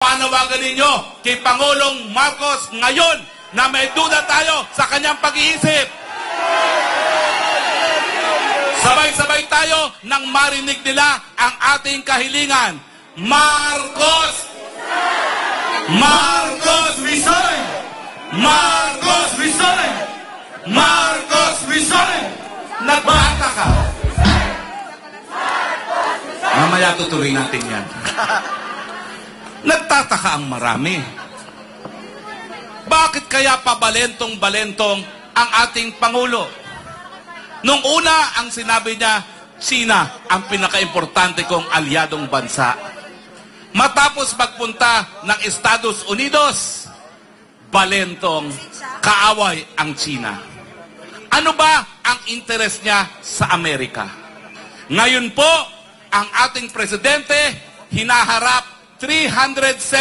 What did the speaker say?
panawagan ninyo kay Pangulong Marcos ngayon na may duda tayo sa kanyang pag-iisip. Sabay-sabay tayo nang marinig nila ang ating kahilingan. Marcos! Marcos resign! Marcos resign! Marcos resign! Nagbata ka! Mamaya tutuloy natin yan. Nagtataka ang marami. Bakit kaya pabalentong-balentong ang ating Pangulo? Nung una, ang sinabi niya, China ang pinaka-importante kong alyadong bansa. Matapos magpunta ng Estados Unidos, balentong kaaway ang China. Ano ba ang interes niya sa Amerika? Ngayon po, ang ating presidente hinaharap 370